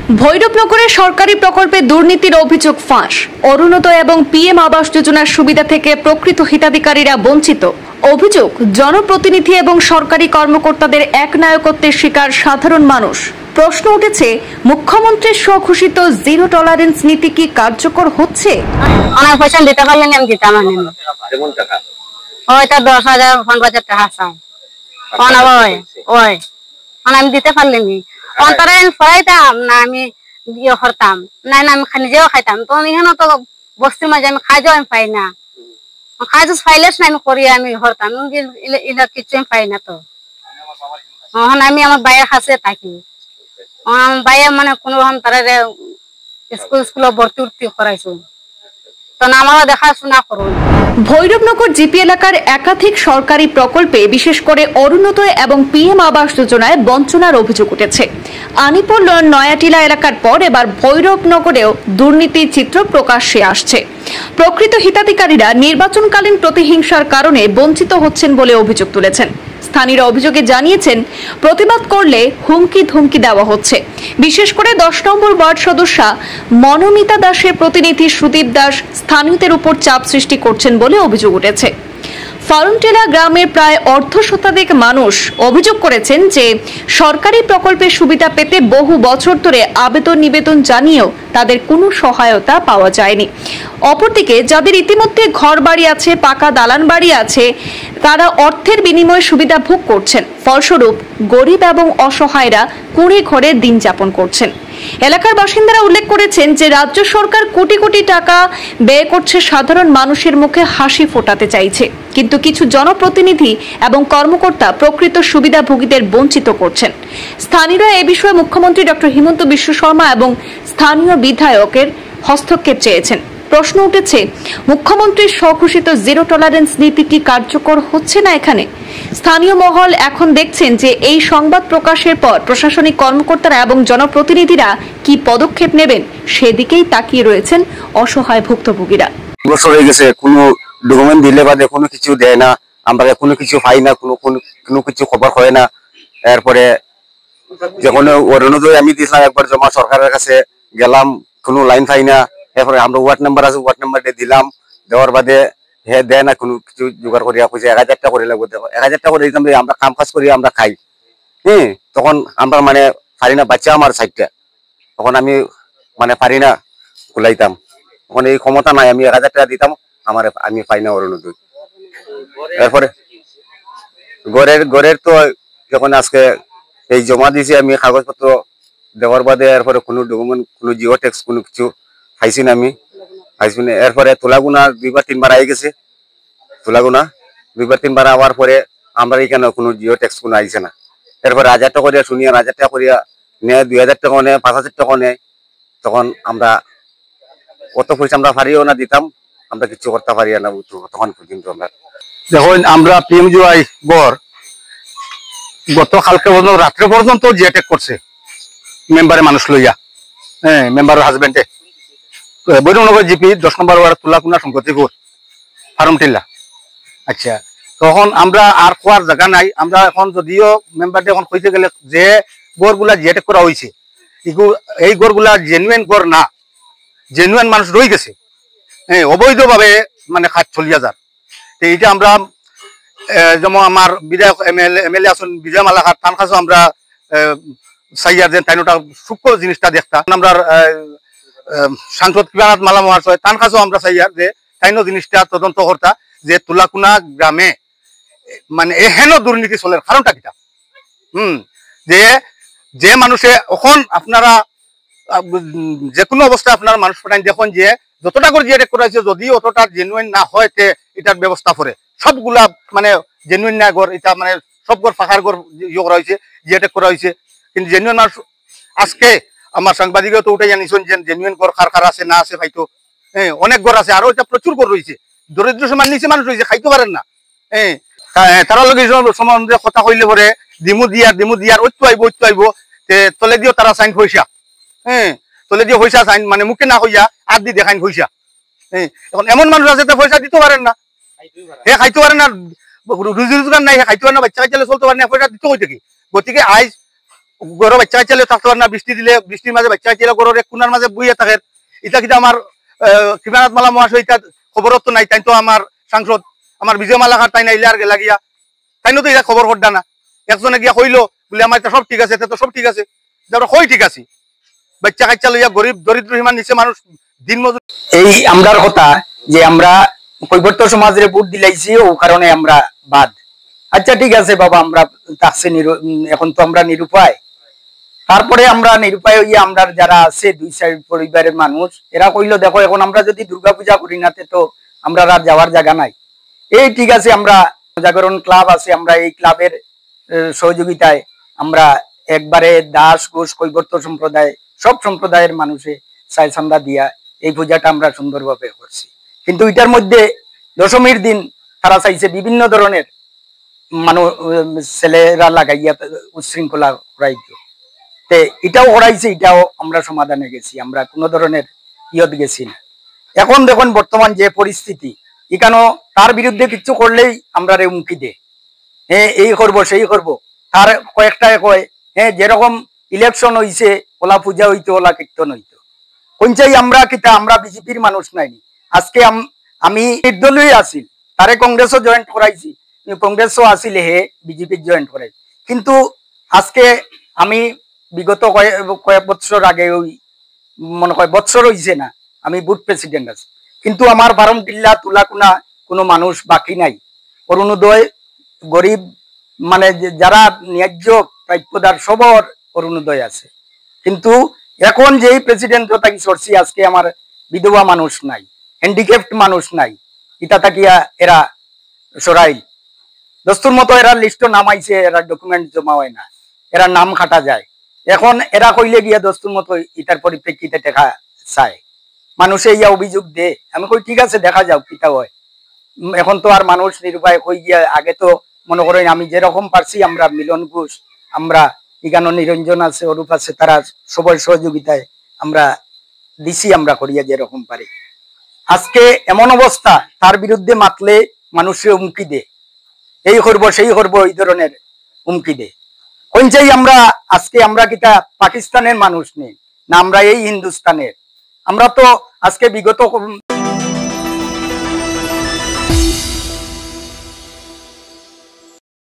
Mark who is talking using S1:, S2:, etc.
S1: ভৈরবনগরে সরকারি প্রকল্পে দুর্নীতির অভিযোগ ফাঁস। অরুণোদয় এবং পিএম আবাস যোজনার সুবিধা থেকে প্রকৃত হিতাধিকারীরা বঞ্চিত। অভিযোগ, জনপ্রতিনিধি এবং সরকারি কর্মকর্তাদের একনায়কত্বের শিকার সাধারণ মানুষ। প্রশ্ন উঠেছে, মুখ্যমন্ত্রীর স্বঘোষিত জিরো টলারেন্স নীতি কি কার্যকর হচ্ছে?
S2: অনেক পয়সা দিতে পারলেন আমি দিতাম না।
S3: কেমন টাকা?
S2: ওইটা 10,000 15,000 টাকা চাই। আমি দিতে পারলেনি। অন্তরে ফরাইতাম না, আমি ইয়ে করতাম না, আমি নিজেও খাইতাম। তো এখানে তো বস্তির মাঝে আমি খাইতেও আমি পাই না। খাইতে পাইলে না আমি করি, আমি করতাম এটা কিছু আমি পাই না। তো আমি আমার বাইরের কাছে থাকি। আমার বাইরে মানে কোন রকম তারা স্কুল ভর্তি করাইছো, তো আমারও দেখাশোনা করুন।
S1: ভৈরবনগর জিপি এলাকার একাধিক সরকারি প্রকল্পে বিশেষ করে অরুণোদয় এবং পিএম আবাস যোজনায় বঞ্চনার অভিযোগ উঠেছে। আনিপুর নয়াটিলা এলাকার পর এবার ভৈরবনগরেও দুর্নীতির চিত্র প্রকাশ্যে আসছে। প্রকৃত হিতাধিকারীরা নির্বাচনকালীন প্রতিহিংসার কারণে বঞ্চিত হচ্ছেন বলে অভিযোগ তুলেছেন। স্থানীয়রা অভিযোগে জানিয়েছেন, প্রতিবাদ করলে হুমকি ধমকি দেওয়া হচ্ছে। বিশেষ করে 10 নম্বর ওয়ার্ড সদস্যা মনোমিতা দাসের প্রতিনিধি সুদীপ দাস স্থানীয়দের উপর চাপ সৃষ্টি করছেন বলে অভিযোগ উঠেছে। ফারুমটিলা গ্রামের প্রায় অর্ধশতাধিক মানুষ অভিযোগ করেছেন যে সরকারি প্রকল্পের সুবিধা পেতে বহু বছর ধরে আবেদন নিবেদন জানিয়েও তাদের কোনো সহায়তা পাওয়া যায়নি। অপরদিকে যাদের ইতিমধ্যে ঘর বাড়ি আছে, পাকা দালান বাড়ি আছে, তারা অর্থের বিনিময়ে সুবিধা ভোগ করছেন। ফলস্বরূপ গরিব এবং অসহায়রা কুঁড়ে ঘরে দিন যাপন করছেন। এলাকার বাসিন্দারা উল্লেখ করেছেন যে রাজ্য সরকার কোটি কোটি টাকা ব্যয় করছে, সাধারণ মানুষের মুখে হাসি ফোটাতে চাইছে, কিন্তু কিছু জনপ্রতিনিধি এবং কর্মকর্তা প্রকৃত সুবিধাভোগীদের বঞ্চিত করছেন। স্থানীয়রা এ বিষয়ে মুখ্যমন্ত্রী ডক্টর হিমন্ত বিশ্ব শর্মা এবং স্থানীয় বিধায়কের হস্তক্ষেপ চেয়েছেন। প্রশ্ন উঠেছে, মুখ্যমন্ত্রীর স্বঘোষিত জিরো টলারেন্স নীতি কি কার্যকর হচ্ছে না এখানে? স্থানীয় মহল এখন দেখছেন যে এই সংবাদ প্রকাশের পর প্রশাসনিক কর্মকর্তারা এবং জনপ্রতিনিধিরা কি পদক্ষেপ নেবেন, সেদিকেই তাকিয়ে রয়েছেন অসহায় ভুক্তভোগীরা।
S3: বছর হয়ে গেছে, কোনো ডকুমেন্ট দিলে বাদে কোনো কিছু দেয় না, আমরা কোনো কিছু পাই না, কোনো কিছু খবর হয় না। এরপরে যখন অরুণোদয় আমি দিয়েছিলাম একবার জমা, সরকারের কাছে গেলাম, কোনো লাইন পাই না। এরপরে আমরা ওয়ার্ড নাম্বার আছে, ওয়ার্ড নাম্বারটা দিলাম, দেওয়ার বাদে হে দেয় না, কোনো কিছু জোগাড় করিয়া কইছে 1000 টাকা করে লাগবে। 1000 টাকা করে দিতাম, আমরা কাম কাজ করি, আমরা খাই। তখন আমরা মানে পারি না, বাচ্চা আমার 60টা, তখন আমি মানে পারি না কুলাইতাম। তখন এই ক্ষমতা নাই, আমি 1000 টাকা দিতাম, আমি পাই না অরুণোদয়। এরপরে ঘরের তো যখন আজকে এই জমা দিয়েছি আমি কাগজপত্র দেওয়ার বাদে, এরপরে কোনো ডকুমেন্ট, কোনো জিও ট্যাক্স, কোনো কিছু খাইছি না আমি। এরপরে তোলাগুনা 2বার 3বার আই গেছে, তোলাগুনা 2বার 3বার আওয়ার পরে আমরা এখানে কোনো জিও ট্যাক্স কোনো আইছে না। এরপরে 1000 টাকা করিয়া শুনিয়া 1000 টাকা করিয়া নেয়, 2000 টাকা নেয়, 5000 টাকা নেয়। তখন আমরা অত পয়সা আমরা পারিও না দিতাম, আমরা কিছু করতে পারি না তখন পর্যন্ত। আমরা
S4: দেখুন, আমরা পিএমজিওয়াই গড় গতকালকে রাত্রে পর্যন্ত জিএটেক করছে মেম্বারে মানুষ লইয়া, মেম্বারের হাজবেন্ডে। বৈরবনগর জিপি 10 নম্বর ওয়ার্ড তুলাকুনা সংগতিপুর ফার্মটিল্লা। আচ্ছা, তখন আমরা আর খোয়ার জায়গা নাই। আমরা এখন যদিও মেম্বারটা এখন কইতে গেলে যে গড়গুলা জিএটেক করা হয়েছে, এই গড়গুলা জেনুইন গড় না, জেনুইন মানুষ রয়ে গেছে, অবৈধভাবে মানে কাজ চলিয়া যার। এইটা আমরা যেমন আমার বিধায়ক এমএলএ আছেন বিজয় মালাঘাট, তার কাছেও আমরা চাইয়ার যে তাই ওটা সূক্ষ্ম জিনিসটা দেখতাম। আমরা সাংসদ কৃপানাথ মালা মহাশয়, তার কাছেও আমরা চাইয়ার যে তাইনো জিনিসটা তদন্ত কর্তা, যে তুলাকুনা গ্রামে মানে এহেন দুর্নীতি চলে কারণটা কিটা। যে মানুষে এখন আপনারা যে কোনো অবস্থায় আপনার মানুষ পাঠান দেখুন যে যতটা করে জিএটেক করা হয়েছে, যদি অতটা জেনুইন না হয় এটার ব্যবস্থা করে সবগুলা মানে জেনুইন না গড়, এটা মানে সব গড় ফাঁকার গড় ইয়ে করা হয়েছে, জিএটেক করা হয়েছে। কিন্তু জেনুইন মানুষ আজকে আমার সাংবাদিকও তো উঠে জানিয়েছেন যে জেনুইন গড় কার আছে না আছে ভাইতো। অনেক গড় আছে, আরো এটা প্রচুর গড় রয়েছে, দরিদ্র সমান নিচে মানুষ রয়েছে, খাইতে পারেন না। তারা লগে সম্বন্ধে কথা কইলে পরে দিমু দিয়ার ঐত্য আইব তলে দিও তারা সাইন পয়সা, তলে দিয়ে পয়সা চাইন মানে মুখে না হইয়া আর দি দেখাইন পয়সা। এখন এমন মানুষ আছে পয়সা দিতে পারেন না, হে খাইতে পারেন না, রুজি রোজগার নাই, হে খাইতে পারেন না, বাচ্চা কাচ্চা চলতে পারেন না, পয়সা দিতে হইতে কি। গতিকে আজ গরো বাচ্চা চাইলে থাকতে পারে না, বৃষ্টি দিলে বৃষ্টির মাঝে বাচ্চা চাইলে গরোর এক কোনার মাঝে বইয়ে থাকে। এটা কিন্তু আমার কৃপানাথ মালা মহাশয় এটা খবরত তো নাই, তাই তো আমার সাংসদ আমার বিজয় মালাকার তাই না ইলে আর লাগিয়া তাই তো এটা খবর করডা না। একজনে গিয়া কইলো বলে আমার এটা সব ঠিক আছে, এটা তো সব ঠিক আছে, যারা কই ঠিক আছে, বাচ্চা কাচ্চা লইয়া গরিব দরিদ্র সীমার নিচে মানুষ দিন মজুর।
S5: এই আমরার কথা যে আমরা কৈবর্ত সমাজের ভোট দিলাইছি ও কারণে আমরা বাদ। আচ্ছা ঠিক আছে বাবা, আমরা তাকছে এখন তো আমরা নিরুপায়। তারপরে আমরা নিরুপায় হইয়া আমরা যারা আছে 2-4 পরিবারের মানুষ এরা কইলো দেখো এখন আমরা যদি দুর্গাপূজা করি না তো আমরা আর যাওয়ার জায়গা নাই। এই ঠিক আছে, আমরা জাগরণ ক্লাব আছে, আমরা এই ক্লাবের সহযোগিতায় আমরা একবারে দাস ঘোষ কৈবর্ত সম্প্রদায় সব সম্প্রদায়ের মানুষে চাই চান্দা দিয়া এই পূজাটা আমরা সুন্দরভাবে করছি। কিন্তু এটার মধ্যে দশমীর দিন তারা চাইছে বিভিন্ন ধরনের মানুষ ছেলেরা লাগাইয়া উচ্ছৃঙ্খলা করাই দিও, এটাও করাইছে, এটাও আমরা সমাধানে গেছি, আমরা কোনো ধরনের ইয়ত গেছি না। এখন দেখুন বর্তমান যে পরিস্থিতি, এখানে তার বিরুদ্ধে কিছু করলেই আমরা হুমকি দে, হ্যাঁ এই করবো সেই করবো, তার কয়েকটা কয় হ্যাঁ যেরকম ইলেকশন হইছে ওলা পূজা হইতো ওলা কীর্তন হইতো। কোনচাই আমরা কিতা আমরা বিজেপির মানুষ নাই। আজকে আমি নির্দলীয় আছি, তারে কংগ্রেসও জয়েন্ট করাইছি, কংগ্রেসও আসিলে হে বিজেপির জয়েন্ট করাই। কিন্তু আজকে আমি বিগত কয়েক বছর আগে ওই মনে হয় বছর হইছে না আমি বুথ প্রেসিডেন্ট আছি, কিন্তু আমার বারমটিল্লা তুলাকুনা কোনো মানুষ বাকি নাই। অরুণোদয় গরিব মানে যারা ন্যায্য প্রাপ্যদার সবর অরুণোদয় আছে, কিন্তু এখন যেই প্রেসিডেন্ট তাকে সরছি আজকে আমার বিধবা মানুষ নাই, হ্যান্ডিক্যাপ্ট মানুষ নাই, ইটা থাকিয়া এরা সরাইল দস্তুর মতো এরা লিস্ট নামাইছে, এরা ডকুমেন্ট জমা হয় না, এরা নাম খাটা যায়। এখন এরা কইলে গিয়া দস্তুর মতো ইটার পরিপ্রেক্ষিতে দেখা চায়, মানুষে ইয়া অভিযোগ দে, আমি কই ঠিক আছে দেখা যাও কিতা হয়। এখন তো আর মানুষ নিরুপায় হয়ে গিয়া, আগে তো মনে করেন আমি যেরকম পারছি আমরা মিলন ঘোষ আমরা এখানে নিরঞ্জন আছে অরূপ আছে তারা সবার সহযোগিতায় আমরা দিছি, আমরা করিয়া যেরকম পারি। আজকে এমন অবস্থা তার বিরুদ্ধে মাতলে মানুষের হুমকি দে, এই করবো সেই করবো এই ধরনের হুমকি দে। কোনচাই আমরা আজকে আমরা কিতা পাকিস্তানের মানুষ নেই না, আমরা এই হিন্দুস্তানের। আমরা তো আজকে বিগত